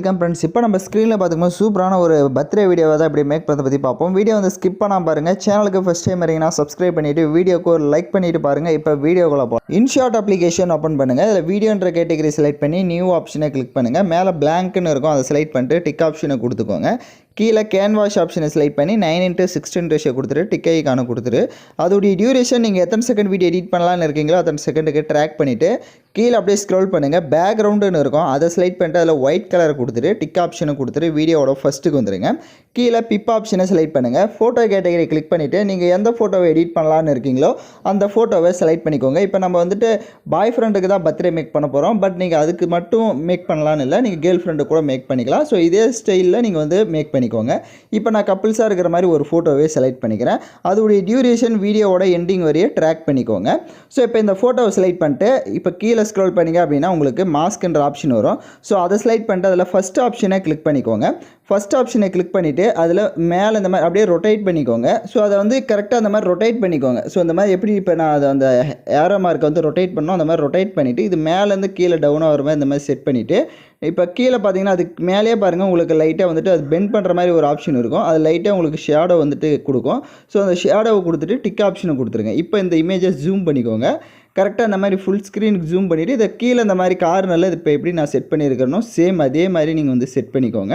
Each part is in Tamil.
Welcome friends. இப்போ நம்ம ஸ்க்ரீனில் பார்த்துக்கும்போது சூப்பரான ஒரு பர்த்டே வீடியோவை தான் இப்படி மேக் பண்ணுறத பற்றி பார்ப்போம். வீடியோ வந்து ஸ்கிப் பண்ணாமல் பாருங்கள். சேனலுக்கு ஃபஸ்ட் டைம் வரீங்கன்னா சப்ஸ்கிரைப் பண்ணிவிட்டு வீடியோக்கு ஒரு லைக் பண்ணிவிட்டு பாருங்கள். இப்போ வீடியோக்குள்ள போகும். இன்ஷாட் அப்ளிகேஷன் ஓப்பன் பண்ணுங்கள். இதில் வீடியோன்ற கேட்டகரி செலக்ட் பண்ணி நியூ ஆப்ஷனை கிளிக் பண்ணுங்கள். மேலே பிளாங்க்னு இருக்கும், அதை செலக்ட் பண்ணிட்டு டிக் ஆப்ஷனை கொடுத்துக்கோங்க. கீழே கேன்வாஷ் ஆப்ஷனை செலக்ட் பண்ணி 9:16 ரேஷியோ கொடுத்துட்டு டிக் ஐக்கான கொடுத்துட்டு அதோடைய டியூரேஷன் நீங்கள் எத்தனை செகண்ட் வீடியோ எடிட் பண்ணலான்னு இருக்கீங்களோ அத்தனை செகண்டுக்கு ட்ராக் பண்ணிவிட்டு கீழே அப்படியே ஸ்க்ரோல் பண்ணுங்கள். பேக்ரவுண்டுன்னு இருக்கும், அதை செலக்ட் பண்ணிட்டு அதில் ஒயிட் கலரை கொடுத்துட்டு டிக் ஆப்ஷனை கொடுத்துட்டு வீடியோவோட ஃபஸ்ட்டுக்கு வந்துடுங்க. கீழே பிப் ஆப்ஷனை செலக்ட் பண்ணுங்கள். ஃபோட்டோ கேட்டகரி கிளிக் பண்ணிவிட்டு நீங்கள் எந்த ஃபோட்டோவை எடிட் பண்ணலான்னு இருக்கீங்களோ அந்த ஃபோட்டோவை செலக்ட் பண்ணிக்கோங்க. இப்போ நம்ம வந்துட்டு பாய் ஃப்ரெண்டுக்கு தான் பர்த்டே மேக் பண்ண போகிறோம். பட் நீங்கள் அதுக்கு மட்டும் மேக் பண்ணலான்னு இல்லை, நீங்கள் கேர்ள் ஃப்ரெண்டு கூட மேக் பண்ணிக்கலாம். ஸோ இதே ஸ்டைலில் நீங்கள் வந்து மேக் பண்ணிக்கோங்க. இப்போ நான் கப்பிள்ஸாக இருக்கிற மாதிரி ஒரு ஃபோட்டோவே செலக்ட் பண்ணிக்கிறேன். அதோடைய டியூரேஷன் வீடியோவோட எண்டிங் வரையே ட்ராக் பண்ணிக்கோங்க. ஸோ இப்போ இந்த ஃபோட்டோவை செலக்ட் பண்ணிட்டு இப்போ கீழே ஸ்க்ரோல் பண்ணிங்க அப்படின்னா உங்களுக்கு மாஸ்க்ன்ற ஆப்ஷன் வரும். ஸோ அதை செலக்ட் பண்ணிட்டு அதில் ஃபஸ்ட் ஆப்ஷனை கிளிக் பண்ணிக்கோங்க. ஃபஸ்ட் ஆப்ஷனை கிளிக் பண்ணிவிட்டு அதில் மேலே இந்த மாதிரி அப்படியே ரொட்டேட் பண்ணிக்கோங்க. ஸோ அதை வந்து கரெக்டாக அந்த மாதிரி ரொட்டேட் பண்ணிக்கோங்க. ஸோ இந்த மாதிரி எப்படி இப்போ நான் அதை அந்த ஏரோ மார்க்கை வந்து ரொட்டேட் பண்ணோம், அந்த மாதிரி ரொட்டேட் பண்ணிவிட்டு இது மேலேருந்து கீழே டவுனாக வர மாதிரி இந்த மாதிரி செட் பண்ணிவிட்டு இப்போ கீழே பார்த்தீங்கன்னா அதுக்கு மேலேயே பாருங்கள் உங்களுக்கு லைட்டாக வந்துட்டு அது பெண்ட் பண்ணுற மாதிரி ஒரு ஆப்ஷன் இருக்கும். அது லைட்டாக உங்களுக்கு ஷேடோ வந்துட்டு கொடுக்கும். ஸோ அந்த ஷேடோவை கொடுத்துட்டு டிக் ஆப்ஷனை கொடுத்துருங்க. இப்போ இந்த இமேஜை ஜூம் பண்ணிக்கோங்க. கரெக்டாக இந்த மாதிரி ஃபுல் ஸ்க்ரீனுக்கு ஜூம் பண்ணிவிட்டு இதை கீழே இந்த மாதிரி கார்னரில் இது இப்போ எப்படி நான் செட் பண்ணியிருக்கிறனோ சேம் அதே மாதிரி நீங்கள் வந்து செட் பண்ணிக்கோங்க.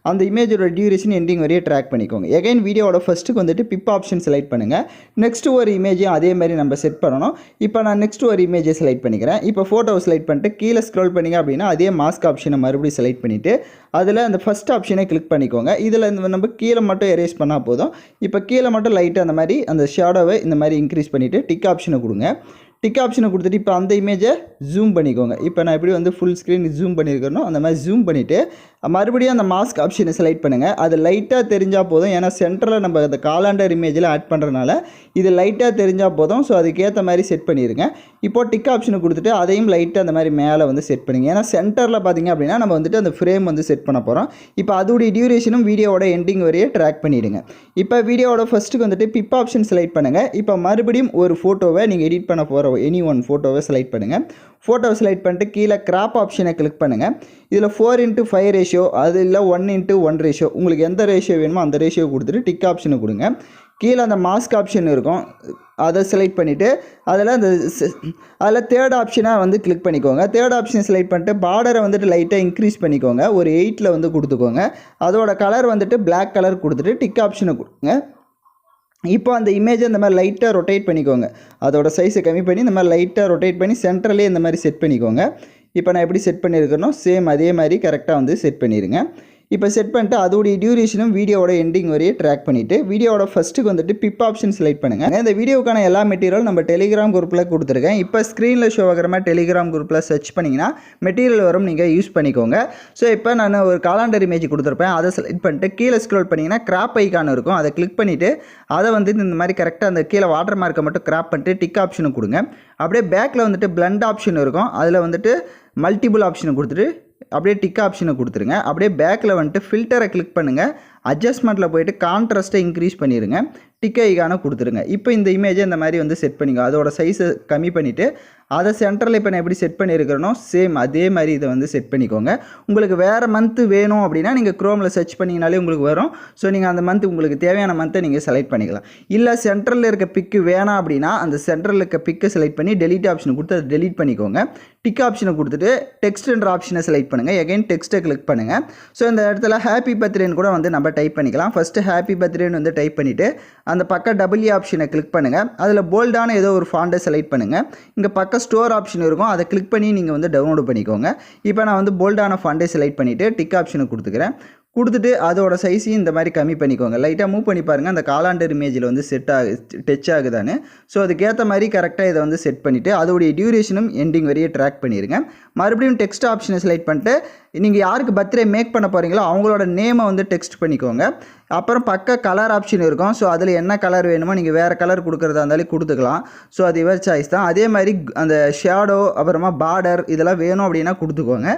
அந்த இமேஜோட டியூரேஷன் எண்டிங் வரையே ட்ராக் பண்ணிக்கோங்க. எகைன் வீடியோவோட ஃபஸ்ட்டுக்கு வந்துட்டு பிப் ஆப்ஷன் செலக்ட் பண்ணுங்கள். நெக்ஸ்ட்டு ஒரு இமேஜையும் அதே மாதிரி நம்ம செட் பண்ணணும். இப்போ நான் நெக்ஸ்ட்டு ஒரு இமேஜை செலக்ட் பண்ணிக்கிறேன். இப்போ ஃபோட்டோவை செலக்ட் பண்ணிட்டு கீழே ஸ்க்ரோல் பண்ணிங்க அப்படின்னா அதே மாஸ்க் ஆப்ஷனை மறுபடியும் செலக்ட் பண்ணிவிட்டு அதில் அந்த ஃபஸ்ட் ஆப்ஷனை கிளிக் பண்ணிக்கோங்க. இதில் நம்ம கீழே மட்டும் எரேஸ் பண்ணால் போதும். இப்போ கீழே மட்டும் லைட்டாக அந்த மாதிரி அந்த ஷேடோவை இந்த மாதிரி இன்க்ரீஸ் பண்ணிவிட்டு டிக் ஆப்ஷனை கொடுங்க. டிக் ஆப்ஷனை கொடுத்துட்டு இப்போ அந்த இமேஜை ஜூம் பண்ணிக்கோங்க. இப்போ நான் எப்படி வந்து ஃபுல் ஸ்க்ரீன் ஜூம் பண்ணியிருக்கணும் அந்த மாதிரி ஜூம் பண்ணிவிட்டு மறுபடியும் அந்த மாஸ்க் ஆப்ஷனை செலக்ட் பண்ணுங்கள். அது லைட்டாக தெரிஞ்சால் போதும், ஏன்னா சென்டரில் நம்ம அந்த காலாண்டர் இமேஜில் ஆட் பண்ணுறதுனால இது லைட்டாக தெரிஞ்சால் போதும். ஸோ அதுக்கேற்ற மாதிரி செட் பண்ணிடுங்க. இப்போது டிக் ஆப்ஷனை கொடுத்துட்டு அதையும் லைட்டாக அந்த மாதிரி மேலே வந்து செட் பண்ணுங்க. ஏன்னா சென்டரில் பார்த்திங்க அப்படின்னா நம்ம வந்துட்டு அந்த ஃப்ரேம் வந்து செட் பண்ண போகிறோம். இப்போ அதோடைய டியூரேஷனும் வீடியோவோட எண்டிங் வரையே ட்ராக் பண்ணிவிடுங்க. இப்போ வீடியோவோட ஃபஸ்ட்டுக்கு வந்துட்டு பிப் ஆப்ஷன் செலக்ட் பண்ணுங்கள். இப்போ மறுபடியும் ஒரு ஃபோட்டோவை நீங்கள் எடிட் பண்ண போகிற எனி ஒன் ஃபோட்டோவை செலக்ட் பண்ணுங்கள். ஃபோட்டோவை செலக்ட் பண்ணிட்டு கீழே கிராப் ஆப்ஷனை கிளிக் பண்ணுங்கள். இதில் 4:5 ரேஷியோ அது இல்லை 1:1 ரேஷியோ உங்களுக்கு எந்த ரேஷியோ வேணுமோ அந்த ரேஷியோ கொடுத்துட்டு டிக் ஆப்ஷனை கொடுங்க. கீழே அந்த மாஸ்க் ஆப்ஷன் இருக்கும், அதை செலக்ட் பண்ணிவிட்டு அதில் தேர்ட் ஆப்ஷனாக வந்து கிளிக் பண்ணிக்கோங்க. தேர்ட் ஆப்ஷனை செலக்ட் பண்ணிட்டு பார்டரை வந்துட்டு லைட்டாக இன்க்ரீஸ் பண்ணிக்கோங்க. ஒரு 8 வந்து கொடுத்துக்கோங்க. அதோட கலர் வந்துட்டு பிளாக் கலர் கொடுத்துட்டு டிக் ஆப்ஷனை கொடுங்க. இப்போ அந்த இமேஜை இந்த மாதிரி லைட்டாக ரொட்டேட் பண்ணிக்கோங்க. அதோட சைஸை கம்மி பண்ணி இந்த மாதிரி லைட்டாக ரொட்டேட் பண்ணி சென்டர்லேயே இந்த மாதிரி செட் பண்ணிக்கோங்க. இப்போ நான் எப்படி செட் பண்ணியிருக்கேனோ சேம் அதே மாதிரி கரெக்டாக வந்து செட் பண்ணிடுங்க. இப்போ செட் பண்ணிட்டு அதோடைய டியூரேஷனும் வீடியோவோட எண்டிங் வரையே ட்ராக் பண்ணிவிட்டு வீடியோவோட ஃபஸ்ட்டுக்கு வந்துட்டு பிப் ஆப்ஷன் செலக்ட் பண்ணுங்கள். இந்த வீடியோக்கான எல்லா மெட்டீரியல் நம்ம டெலிகிராம் குரூப்பில் கொடுத்துருக்கேன். இப்போ ஸ்க்ரீனில் ஷோ ஆகிற மாதிரி டெலிகிராம் குரூப்பில் சர்ச் பண்ணிங்கன்னா மெட்டீரியல் வரும், நீங்கள் யூஸ் பண்ணிக்கோங்க. ஸோ இப்போ நான் ஒரு காலாண்டர் இமேஜ் கொடுத்துருப்பேன், அதை செலக்ட் பண்ணிட்டு கீழே ஸ்க்ரோல் பண்ணிங்கன்னா கிராப் ஐக்கான் இருக்கும், அதை கிளிக் பண்ணிவிட்டு அதை வந்து இந்த மாதிரி கரெக்டாக அந்த கீழே வாட்டர் மார்க்கை மட்டும் கிராப் பண்ணிட்டு டிக் ஆப்ஷனை கொடுங்க. அப்படியே பேக்கில் வந்துட்டு பிளண்ட் ஆப்ஷன் இருக்கும், அதில் வந்துட்டு மல்டிபிள் ஆப்ஷனை கொடுத்துட்டு அப்படியே டிக் ஆப்ஷனை கொடுத்துருங்க. அப்படியே பேக்கில் வந்துட்டு ஃபில்டரை கிளிக் பண்ணுங்கள். அட்ஜஸ்ட்மெண்ட்டில் போய்ட்டு கான்ட்ராஸ்ட்டை இன்க்ரீஸ் பண்ணிடுங்க. டிக் ஐக்கான கொடுத்துருங்க. இப்போ இந்த இமேஜை இந்த மாதிரி வந்து செட் பண்ணிக்கோ. அதோட சைஸை கம்மி பண்ணிவிட்டு அதை சென்டரில் இப்போ நான் எப்படி செட் பண்ணியிருக்கிறனோ சேம் அதே மாதிரி இதை வந்து செட் பண்ணிக்கோங்க. உங்களுக்கு வேறு மந்த்து வேணும் அப்படின்னா நீங்கள் க்ரோமில் சர்ச் பண்ணிங்கனாலே உங்களுக்கு வரும். ஸோ நீங்கள் அந்த மந்த் உங்களுக்கு தேவையான மந்த்தை நீங்கள் செலக்ட் பண்ணிக்கலாம். இல்லை சென்டரில் இருக்க பிக்கு வேணாம் அப்படின்னா அந்த சென்டரில் இருக்க பிக்கை செலக்ட் பண்ணி டெலீட் ஆப்ஷனை கொடுத்து அதை டெலீட் பண்ணிக்கோங்க. டிக் ஆப்ஷனை கொடுத்துட்டு டெக்ஸ்ட்ன்ற ஆப்ஷனை செலக்ட் பண்ணுங்கள். எகைன் டெக்ஸ்ட்டை கிளிக் பண்ணுங்கள். ஸோ இந்த இடத்துல ஹாப்பி பர்த்டேன்னு கூட வந்து நம்ம டைப் பண்ணிக்கலாம். ஃபஸ்ட்டு ஹாப்பி பர்த்டேன்னு வந்து டைப் பண்ணிவிட்டு அந்த பக்கம் டபுள் ஆப்ஷனை கிளிக் பண்ணுங்கள். அதில் போல்டான ஏதோ ஒரு ஃபாண்ட்டை செலக்ட் பண்ணுங்கள். இங்கே பக்கம் ஸ்டோர் ஆப்ஷன் இருக்கும், அதை கிளிக் பண்ணி நீங்கள் வந்து டவுன்லோட் பண்ணிக்கோங்க. இப்போ நான் வந்து போல்டான ஃபாண்ட்டை செலக்ட் பண்ணிவிட்டு டிக் ஆப்ஷனை கொடுத்துக்கிறேன். கொடுத்துட்டு அதோட சைஸையும் இந்த மாதிரி கம்மி பண்ணிக்கோங்க. லைட்டாக மூவ் பண்ணி பாருங்கள் அந்த காலாண்டர் இமேஜில் வந்து டச் ஆகுதான்னு. ஸோ அதுக்கேற்ற மாதிரி கரெக்டாக இதை வந்து செட் பண்ணிவிட்டு அதோடைய டியூரேஷனும் எண்டிங் வரையே ட்ராக் பண்ணிடுங்க. மறுபடியும் டெக்ஸ்ட் ஆப்ஷனை செலக்ட் பண்ணிட்டு நீங்கள் யாருக்கு பர்த்டே மேக் பண்ண போகிறீங்களோ அவங்களோட நேமை வந்து டெக்ஸ்ட் பண்ணிக்கோங்க. அப்புறம் பக்க கலர் ஆப்ஷன் இருக்கும். ஸோ அதில் என்ன கலர் வேணுமோ நீங்கள் வேறு கலர் கொடுக்குறதா இருந்தாலும் கொடுத்துக்கலாம். ஸோ அது இவர் சாய்ஸ் தான். அதே மாதிரி அந்த ஷேடோ அப்புறமா பார்டர் இதெல்லாம் வேணும் அப்படின்னா கொடுத்துக்கோங்க.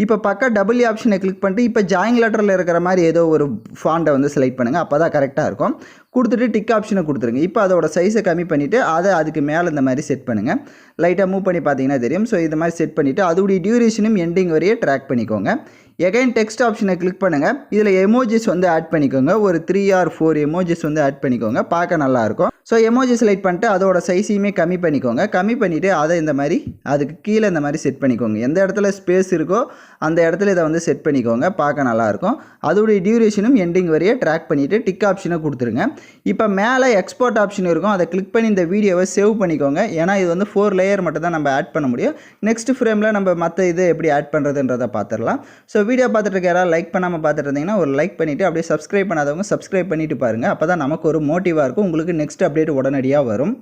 இப்போ பக்க டபுள் ஆப்ஷனை கிளிக் பண்ணிட்டு இப்போ ஜாயிங் லெட்டரில் இருக்கிற மாதிரி ஏதோ ஒரு ஃபாண்ட்டை வந்து செலக்ட் பண்ணுங்கள். அப்போ தான் கரெக்டாக இருக்கும். கொடுத்துட்டு டிக் ஆப்ஷனை கொடுத்துருங்க. இப்போ அதோட சைஸை கம்மி பண்ணிவிட்டு அதை அதுக்கு மேலே இந்த மாதிரி செட் பண்ணுங்கள். லைட்டாக மூவ் பண்ணி பார்த்தீங்கன்னா தெரியும். ஸோ இது மாதிரி செட் பண்ணிவிட்டு அதோடைய டியூரேஷனும் எண்டிங் வரையே ட்ராக் பண்ணிக்கோங்க. எகைன் டெக்ஸ்ட் ஆப்ஷனை கிளிக் பண்ணுங்கள். இதில் எமோஜிஸ் வந்து ஆட் பண்ணிக்கோங்க. ஒரு 3 or 4 எமோஜிஸ் வந்து ஆட் பண்ணிக்கோங்க. பார்க்க நல்லாயிருக்கும். ஸோ எமோஜி செலக்ட் பண்ணிட்டு அதோட சைஸையுமே கம்மி பண்ணிக்கோங்க. கம்மி பண்ணிவிட்டு அதை இந்த மாதிரி அதுக்கு கீழே இந்த மாதிரி செட் பண்ணிக்கோங்க. எந்த இடத்துல ஸ்பேஸ் இருக்கோ அந்த இடத்துல இதை வந்து செட் பண்ணிக்கோங்க. பார்க்க நல்லாயிருக்கும். அதோடைய டியூரேஷனும் எண்டிங் வரையே ட்ராக் பண்ணிவிட்டு டிக் ஆப்ஷனை கொடுத்துருங்க. இப்போ மேலே எக்ஸ்போர்ட் ஆப்ஷன் இருக்கும். அதை கிளிக் பண்ணி இந்த வீடியோவை சேவ் பண்ணிக்கோங்க. ஏன்னா இது வந்து 4 லேயர் மட்டும் தான் நம்ம ஆட் பண்ண முடியும். நெக்ஸ்ட் ஃப்ரேமில் நம்ம மற்ற இது எப்படி ஆட் பண்ணுறதுன்றதை பார்த்துடலாம். ஸோ வீடியோ பார்த்துட்டு இருக்க யாராவது லைக் பண்ணாமல் பார்த்துட்டு இருந்தீங்கன்னா ஒரு லைக் பண்ணிவிட்டு அப்படியே சப்ஸ்கிரைப் பண்ணாதவங்க சப்ஸ்கிரைப் பண்ணிவிட்டு பாருங்கள். அப்போ தான் நமக்கு ஒரு மோட்டிவாக இருக்கும். உங்களுக்கு நெக்ஸ்ட் அப்டேட் உடனடியாக வரும்.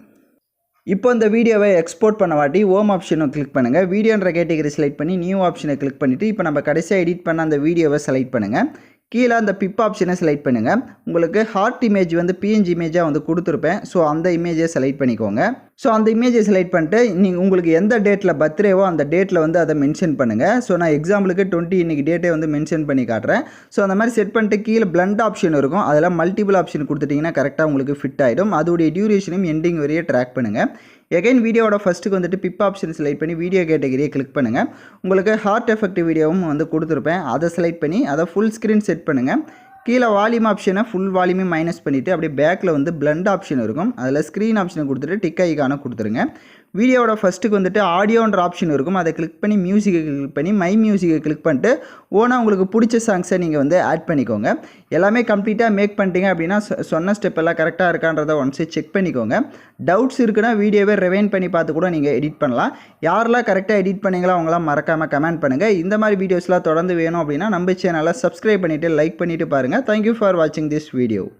இப்போ இந்த வீடியோவை எக்ஸ்போர்ட் பண்ண வாட்டி ஹோம் ஆப்ஷனை கிளிக் பண்ணுங்கள். வீடியோன்ற கேட்டகரி செலக்ட் பண்ணி நியூ ஆப்ஷனை கிளிக் பண்ணிவிட்டு இப்போ நம்ம கடைசியாக எடிட் பண்ண அந்த வீடியோவை செலக்ட் பண்ணுங்கள். கீழே அந்த பிப் ஆப்ஷனை செலக்ட் பண்ணுங்கள். உங்களுக்கு ஹார்ட் இமேஜ் வந்து பிஎன்ஜி இமேஜாக வந்து கொடுத்துருப்பேன். ஸோ அந்த இமேஜை செலக்ட் பண்ணிக்கோங்க. ஸோ அந்த இமேஜை செலக்ட் பண்ணிட்டு நீங்கள் உங்களுக்கு எந்த டேட்டில் பர்த்டேவோ அந்த டேட்டில் வந்து அதை மென்ஷன் பண்ணுங்கள். ஸோ நான் எக்ஸாம்பிளுக்கு 20 இன்றைக்கி டேட்டே வந்து மென்ஷன் பண்ணி காட்டுறேன். ஸோ அந்த மாதிரி செட் பண்ணிட்டு கீழே பிளண்ட் ஆப்ஷன் இருக்கும். அதில் மல்டிபிள் ஆப்ஷன் கொடுத்துட்டிங்கன்னா கரெக்டாக உங்களுக்கு ஃபிட் ஆகிடும். அதோடைய டியூரேஷனும் எண்டிங் வரையே ட்ராக் பண்ணுங்கள். எகைன் வீடியோட ஃபஸ்ட்டுக்கு வந்துட்டு பிப் ஆப்ஷன் செலக்ட் பண்ணி வீடியோ கேட்டகரியை கிளிக் பண்ணுங்கள். உங்களுக்கு ஹார்ட் எஃபெக்ட் வீடியோவும் வந்து கொடுத்துருப்பேன். அதை செலக்ட் பண்ணி அதை ஃபுல் ஸ்க்ரீன் செட் பண்ணுங்கள். கீழே வால்யூம் ஆப்ஷனை ஃபுல் வால்யூமே மைனஸ் பண்ணிவிட்டு அப்படியே பேக்கில் வந்து பிளண்ட் ஆப்ஷன் இருக்கும். அதில் ஸ்க்ரீன் ஆப்ஷனை கொடுத்துட்டு டிக் ஐக்கானை கொடுத்துருங்க. வீடியோட ஃபஸ்ட்டுக்கு வந்துட்டு ஆடியோன்ற ஆப்ஷன் இருக்கும். அதை கிளிக் பண்ணி மியூசிக்கை கிளிக் பண்ணி மை மியூசிக்கை கிளிக் பண்ணிட்டு ஓனாக உங்களுக்கு பிடிச்ச சாங்ஸை நீங்கள் வந்து ஆட் பண்ணிக்கோங்க. எல்லாமே கம்ப்ளீட்டாக மேக் பண்ணிட்டீங்க அப்படின்னா சொன்ன ஸ்டெப் எல்லாம் கரெக்டாக இருக்கான்றதை ஒன்ஸே செக் பண்ணிக்கோங்க. டவுட்ஸ் இருக்குன்னா வீடியோவே ரிவைண்ட் பண்ணி பார்த்து கூட நீங்கள் எடிட் பண்ணலாம். யாரெல்லாம் கரெக்டாக எடிட் பண்ணீங்களோ அவங்களாம் மறக்காமல் கமெண்ட் பண்ணுங்கள். இந்த மாதிரி வீடியோஸ்லாம் தொடர்ந்து வேணும் அப்படின்னா நம்ம சேனலை சப்ஸ்கிரைப் பண்ணிவிட்டு லைக் பண்ணிவிட்டு பாருங்கள். தேங்க்யூ ஃபார் வாட்சிங் திஸ் வீடியோ.